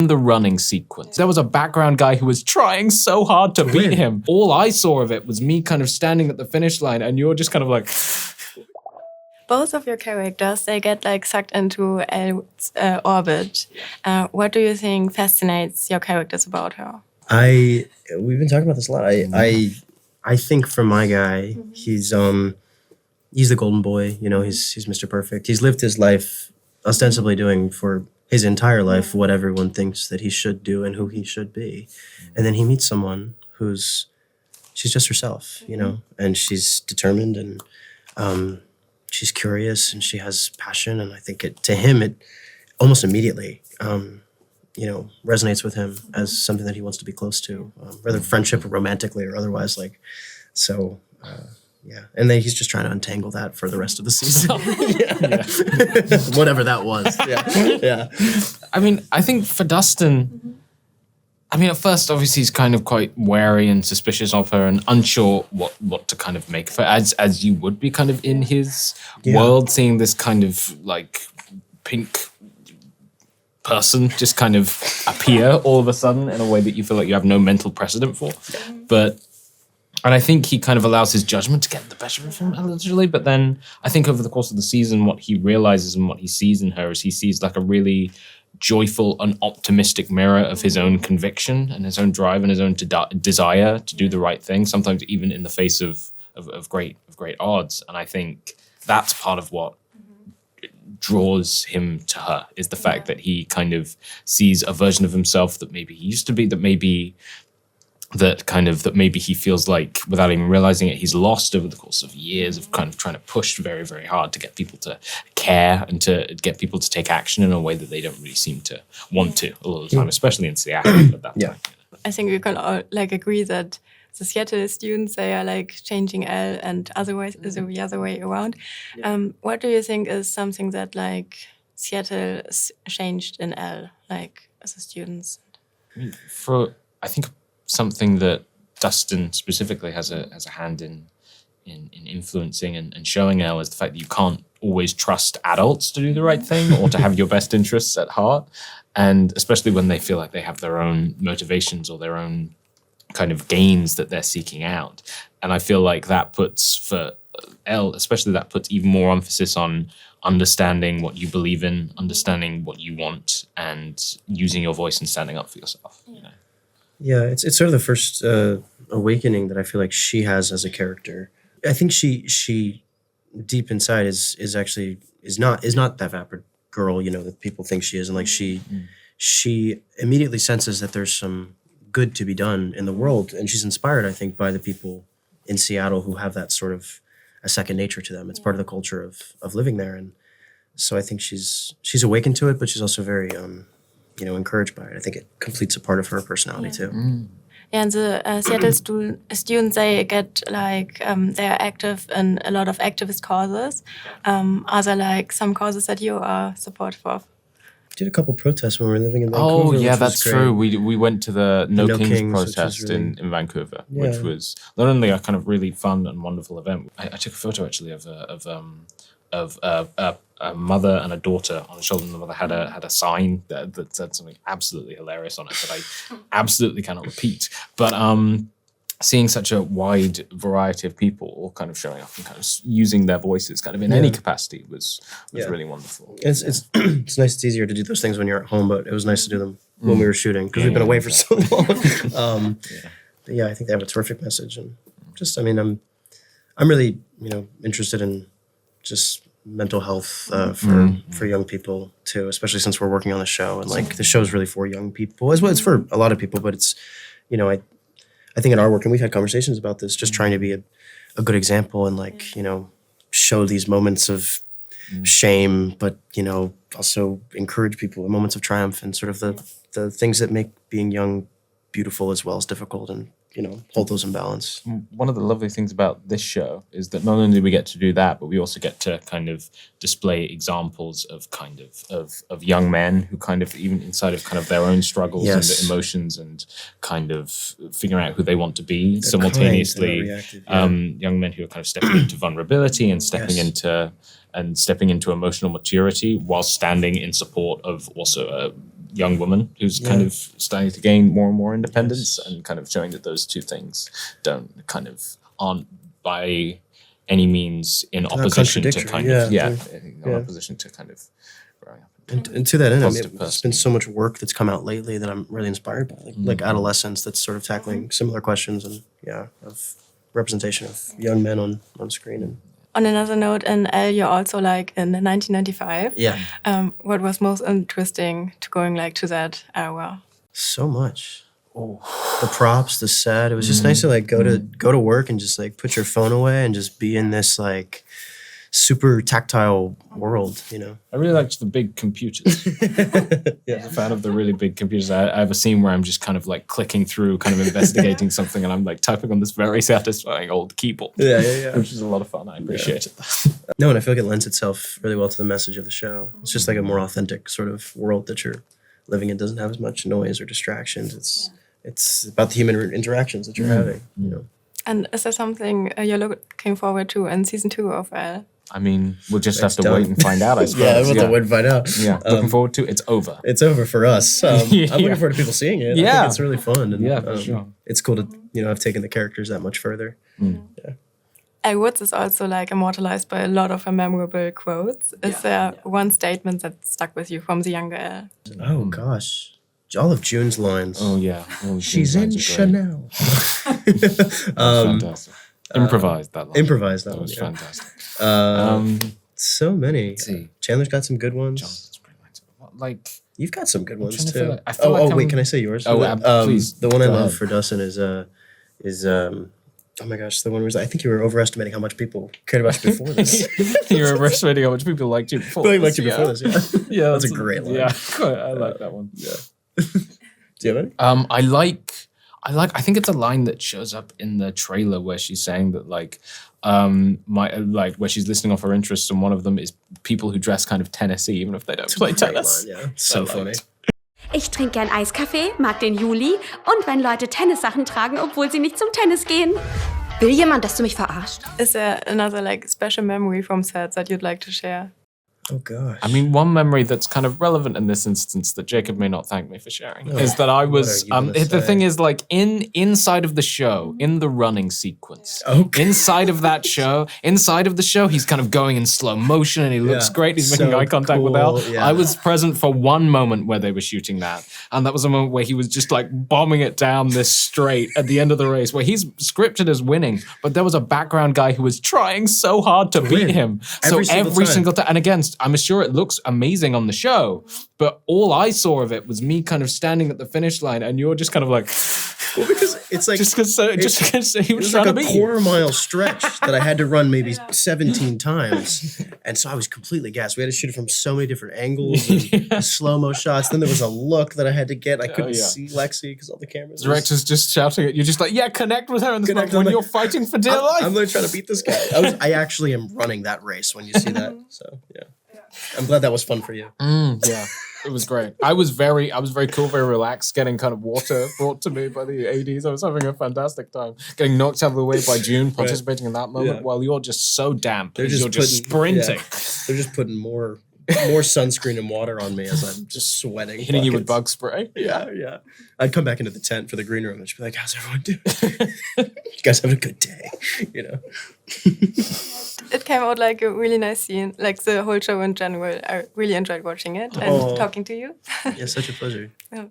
The running sequence. There was a background guy who was trying so hard to beat him. All I saw of it was me kind of standing at the finish line, and you're just kind of like... Both of your characters, they get like sucked into Elle's orbit. What do you think fascinates your characters about her? We've been talking about this a lot. I think for my guy, he's the golden boy. You know, he's Mr. Perfect. He's lived his life ostensibly doing for his entire life what everyone thinks that he should do and who he should be. And then he meets someone she's just herself, you know, and she's determined and she's curious and she has passion. And I think to him, it almost immediately, you know, resonates with him as something that he wants to be close to, whether friendship or romantically or otherwise. Yeah. And then he's just trying to untangle that for the rest of the season. Whatever that was. Yeah. I mean, I think for Dustin, I mean, at first, obviously, he's kind of quite wary and suspicious of her and unsure what to kind of make of her, as you would be kind of in his world, seeing this kind of like pink person just kind of appear all of a sudden in a way that you feel like you have no mental precedent for. And I think he kind of allows his judgment to get the better of him, literally. But then I think over the course of the season, what he realizes and what he sees in her is he sees like a really joyful and optimistic mirror of his own conviction and his own drive and his own desire to do the right thing, sometimes even in the face of great odds. And I think that's part of what draws him to her, is the fact that he kind of sees a version of himself that maybe he used to be, that maybe he feels like, without even realizing it, he's lost over the course of years of kind of trying to push very, very hard to get people to care and to get people to take action in a way that they don't really seem to want to a lot of the time, especially in Seattle at that time. I think we can all like agree that the Seattle students, they are like changing Elle and otherwise is the other way around. What do you think is something that like Seattle changed in Elle, like as a students? I think something that Dustin specifically has a hand in influencing and showing Elle is the fact that you can't always trust adults to do the right thing or to have your best interests at heart. And especially when they feel like they have their own motivations or their own kind of gains that they're seeking out. And I feel like that puts, for Elle especially, that puts even more emphasis on understanding what you believe in, understanding what you want, and using your voice and standing up for yourself. You know? Yeah, it's sort of the first awakening that I feel like she has as a character. I think she deep inside is not that vapid girl, you know, that people think she is, and like she immediately senses that there's some good to be done in the world, and she's inspired, I think, by the people in Seattle who have that sort of a second nature to them. It's part of the culture of living there, and so I think she's awakened to it, but she's also very encouraged by it. I think it completes a part of her personality too. Yeah, and the Seattle students, they get like, they're active in a lot of activist causes. Are there like some causes that you are supportive of? Did a couple protests when we were living in Vancouver. Oh, yeah, that's true. We went to the No Kings protest really, in Vancouver, which was not only a kind of really fun and wonderful event. I took a photo actually of a mother and a daughter on the shoulder, and the mother had a sign that said something absolutely hilarious on it that I absolutely cannot repeat. But seeing such a wide variety of people all kind of showing up and kind of using their voices kind of in any capacity was really wonderful. It's it's nice. It's easier to do those things when you're at home, but it was nice to do them when we were shooting because we've been away for so long. But yeah, I think they have a terrific message, and just I'm really interested in just mental health for young people too, especially since we're working on the show, and like the show is really for young people as well. It's for a lot of people, but it's I think in our work, and we've had conversations about this, just trying to be a good example and show these moments of shame, but also encourage people in moments of triumph and sort of the things that make being young beautiful as well as difficult, and hold those in balance. One of the lovely things about this show is that not only do we get to do that, but we also get to kind of display examples of young men who kind of, even inside of kind of their own struggles and emotions, and kind of figuring out who they want to be, they're simultaneously young men who are kind of stepping into vulnerability and stepping into emotional maturity while standing in support of also a young woman who's kind of starting to gain more and more independence, and kind of showing that those two things aren't by any means in opposition to opposition to kind of growing up. And to that end, I mean, Positive there's been so much work that's come out lately that I'm really inspired by, like adolescence that's sort of tackling similar questions and of representation of young men on screen. And On another note, in Elle, you're also like in 1995. yeah, What was most interesting to going like to that era? so much. The props, the set. It was just nice to like go to work and just like put your phone away and just be in this like super tactile world, you know. I really liked the big computers. I'm a fan of the really big computers. I have a scene where I'm just kind of like clicking through, kind of investigating something, and I'm like typing on this very satisfying old keyboard. Which is a lot of fun. I appreciated that. No, and I feel like it lends itself really well to the message of the show. It's just like a more authentic sort of world that you're living in. It doesn't have as much noise or distractions. It's about the human interactions that you're having, you know. And is there something you're looking forward to in season 2 of Elle? I mean, we'll just have to wait and find out, I suppose. We'll have to wait and find out. Yeah, looking forward to It's over. It's over for us. I'm looking forward to people seeing it. I think it's really fun. And, for sure. It's cool to, have taken the characters that much further. Yeah. Elle Woods is also like immortalized by a lot of her memorable quotes. Is there one statement that stuck with you from the younger Elle? Oh, gosh. All of June's lines. Oh, yeah. She's in Chanel. Fantastic. Improvised that line. Improvised that That one, was fantastic. So many. Let's see. Chandler's got some good ones. Jonathan's pretty much- Like, You've got some good ones trying to too. feel like- I feel like wait, I'm- can I say yours? Please. The one I Go love ahead. for Dustin is oh my gosh, the one where I think you were overestimating how much people cared about you before this. You're overestimating how much people liked you before. Really liked you before this, yeah. Yeah, That's a great line. Yeah, I like that one. Yeah. Do you have any? I think it's a line that shows up in the trailer where she's saying that where she's listing off her interests, and one of them is people who dress kind of Tennessee, even if they don't play Great tennis. line, yeah. So funny. Ich trinke gern Eiskaffee, mag den Juli und wenn Leute Tennissachen tragen, obwohl sie nicht zum Tennis gehen. Will jemand, dass du mich verarscht? Is there another like special memory from sets that you'd like to share? Oh gosh. I mean, one memory that's kind of relevant in this instance that Jacob may not thank me for sharing is that I was. What are you gonna The say? thing is, like inside of the show, in the running sequence, Okay. inside of the show, he's kind of going in slow motion and he looks Yeah. great. He's making So eye contact with cool, Elle. yeah. I was present for one moment where they were shooting that, and that was a moment where he was just like bombing it down this straight at the end of the race, where he's scripted as winning, but there was a background guy who was trying so hard to beat win. him. Every So single every time. single time, and again, I'm sure it looks amazing on the show, but all I saw of it was me kind of standing at the finish line, and you're just kind of like, Well, because it's like just because he it was was trying like to a beat you. quarter-mile stretch that I had to run maybe 17 times, and so I was completely gassed. We had to shoot it from so many different angles, and slow-mo shots. Then there was a look that I had to get. I couldn't yeah. see Lexi because all the cameras. The director's just shouting at you, just like, yeah, connect with her in this Connect moment when with you're fighting for dear life. I'm literally trying to beat this guy. I actually am running that race when you see that. So yeah, I'm glad that was fun for you. Yeah, it was great. I was very cool, very relaxed, getting kind of water brought to me by the ADs. I was having a fantastic time. Getting knocked out of the way by June, participating in that moment, Yeah. while you're just so damp. They're You're just sprinting. yeah. They're just putting more sunscreen and water on me as I'm just sweating. Hitting you with buckets. bug spray. Yeah. I'd come back into the tent for the green room and just be like, "How's everyone doing? You guys having a good day?" You know. It came out like a really nice scene, like the whole show in general. I really enjoyed watching it and Oh. talking to you. Yeah, such a pleasure. Yeah.